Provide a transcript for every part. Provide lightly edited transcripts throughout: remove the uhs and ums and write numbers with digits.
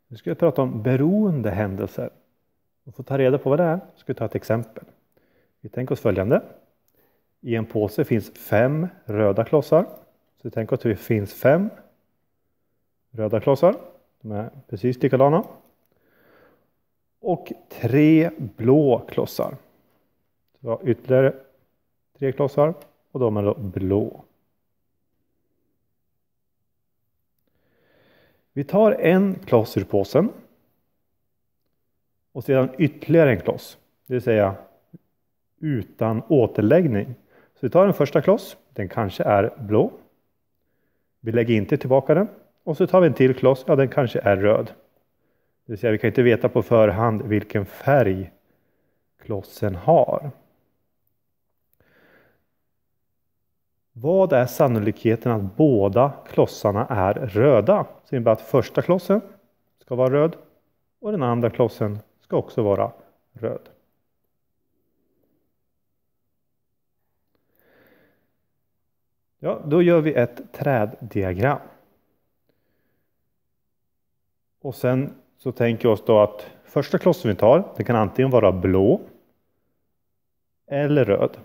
Nu ska jag prata om beroende händelser. Och för att ta reda på vad det är ska jag ta ett exempel. Vi tänker oss följande. I en påse finns 5 röda klossar. Så vi tänker oss att det finns 5 röda klossar. De är precis likadana. Och 3 blå klossar. Så vi har ytterligare 3 klossar och de är då blå. Vi tar en kloss ur påsen. Och sedan ytterligare en kloss. Det vill säga utan återläggning. Så vi tar en första kloss. Den kanske är blå. Vi lägger inte tillbaka den. Och så tar vi en till kloss. Ja, den kanske är röd. Det vill säga vi kan inte veta på förhand vilken färg klossen har. Vad är sannolikheten att båda klossarna är röda? Så det innebär att första klossen ska vara röd. Och den andra klossen ska också vara röd. Ja, då gör vi ett träddiagram. Och sen så tänker vi oss då att första klossen vi tar, det kan antingen vara blå eller röd.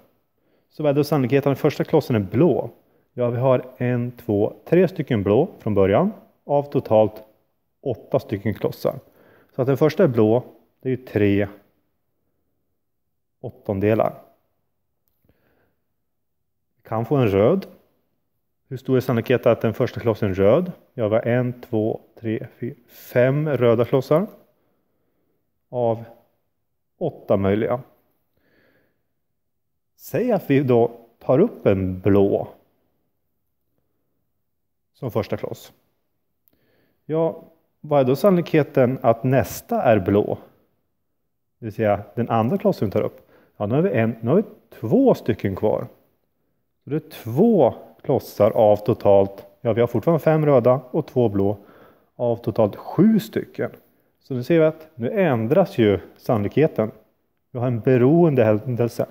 Så vad är då sannolikheten att första klossen är blå? Ja, vi har 1, 2, 3 stycken blå från början av totalt 8 stycken klossar. Så att den första är blå, det är ju 3 åttondelar. Vi kan få en röd. Hur stor är sannolikheten att den första klossen är röd? Ja, vi har 1, 2, 3, 4, 5 röda klossar av 8 möjliga. Säg att vi då tar upp en blå som första kloss. Ja, vad är då sannolikheten att nästa är blå? Det vill säga den andra klossen vi tar upp. Ja, nu har vi 2 stycken kvar. Så det är 2 klossar av totalt, ja vi har fortfarande 5 röda och 2 blå av totalt 7 stycken. Så nu ser vi att nu ändras ju sannolikheten. Vi har en beroende händelse.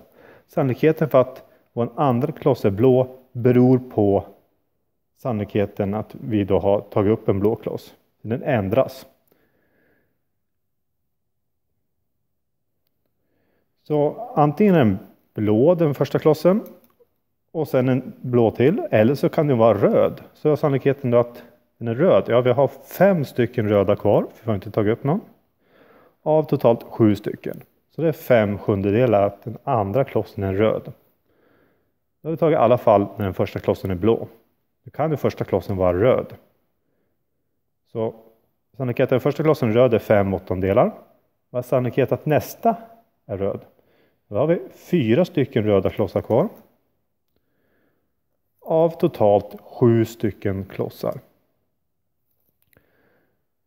Sannolikheten för att vår andra kloss är blå beror på sannolikheten att vi då har tagit upp en blå kloss. Den ändras. Så antingen en blå den första klossen och sen en blå till, eller så kan den vara röd. Så är sannolikheten då att den är röd. Ja, vi har 5 stycken röda kvar, för vi har inte tagit upp någon. Av totalt 7 stycken. Så det är 5/7 att den andra klossen är röd. Då har vi tagit i alla fall när den första klossen är blå. Då kan den första klossen vara röd. Så sannolikheten att den första klossen är röd är 5/8. Vad är sannolikheten att nästa är röd? Då har vi 4 stycken röda klossar kvar. Av totalt 7 stycken klossar.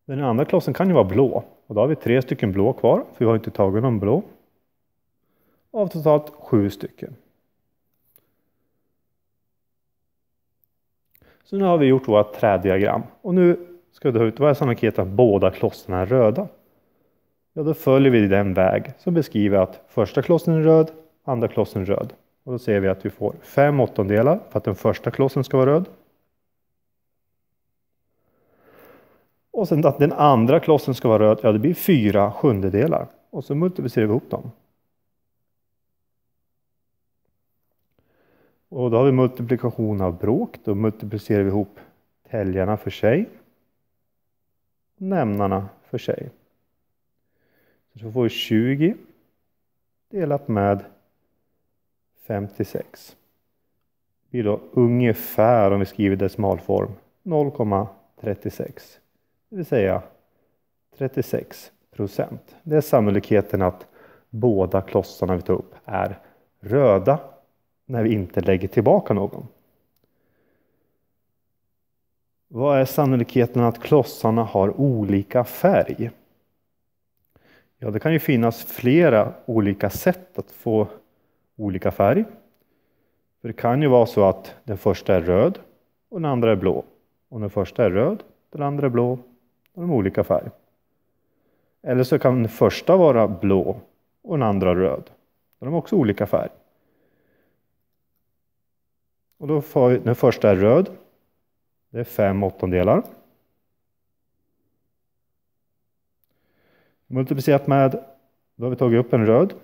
Den andra klossen kan ju vara blå. Och då har vi 3 stycken blå kvar. För vi har inte tagit någon blå. Av totalt 7 stycken. Så nu har vi gjort vårt träddiagram. Och nu ska vi ta ut vad är sannolikheten att båda klossarna är röda. Ja, då följer vi den väg som beskriver att första klossen är röd, andra klossen är röd. Och då ser vi att vi får 5/8 för att den första klossen ska vara röd. Och sen att den andra klossen ska vara röd, ja det blir 4/7. Och så multiplicerar vi ihop dem. Och då har vi multiplikation av bråk. Då multiplicerar vi ihop täljarna för sig. Nämnarna för sig. Så får vi 20 delat med 56. Det blir då ungefär, om vi skriver decimalform, 0,36. Det vill säga 36%. Det är sannolikheten att båda klossarna vi tar upp är röda när vi inte lägger tillbaka någon. Vad är sannolikheten att klossarna har olika färg? Ja, det kan ju finnas flera olika sätt att få olika färg. För det kan ju vara så att den första är röd och den andra är blå. Och den första är röd, den andra är blå och de är olika färg. Eller så kan den första vara blå och den andra röd. Och de är också olika färg. Och då får vi, den första är röd. Det är 5/8. Multiplicerat med, då har vi tagit upp en röd.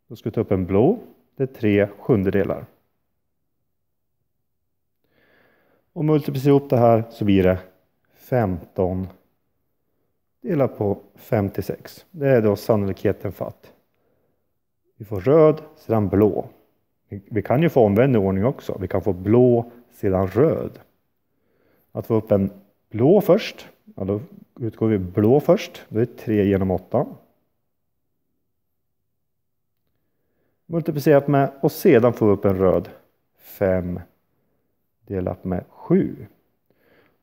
Då ska vi ta upp en blå. Det är 3/7. Och multiplicerar ihop det här så blir det 15 delat på 56. Det är då sannolikheten för att vi får röd sedan blå. Vi kan ju få omvänd ordning också. Vi kan få blå sedan röd. Att få upp en blå först. Ja, då utgår vi blå först. Det är 3/8. Multiplicerat med och sedan får vi upp en röd. 5 delat med 7.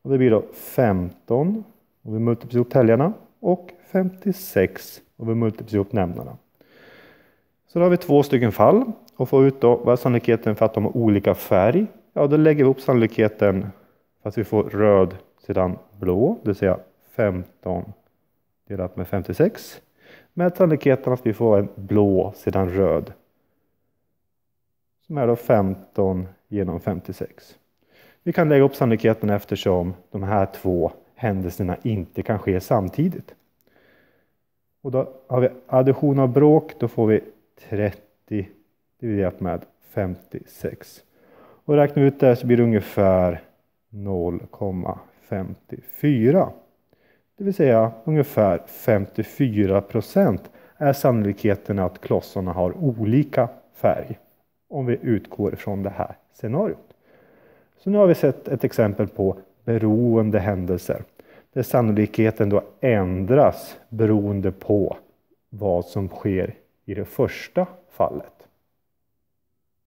Och det blir då 15. Och vi multiplicerar ihop täljarna. Och 56. Och vi multiplicerar ihop nämnarna. Så då har vi 2 stycken fall. Och får ut då vad är sannolikheten för att de har olika färg. Ja, då lägger vi upp sannolikheten för att vi får röd sedan blå. Det vill säga 15 delat med 56. Med sannolikheten att vi får en blå sedan röd. Som är då 15 genom 56. Vi kan lägga upp sannolikheten eftersom de här 2 händelserna inte kan ske samtidigt. Och då har vi addition av bråk. Då får vi 30 dividerat med 56. Och räknar vi ut det så blir det ungefär 0,54. Det vill säga ungefär 54% är sannolikheten att klossarna har olika färg. Om vi utgår från det här scenariot. Så nu har vi sett ett exempel på beroende händelser. Där sannolikheten då ändras beroende på vad som sker i det första fallet.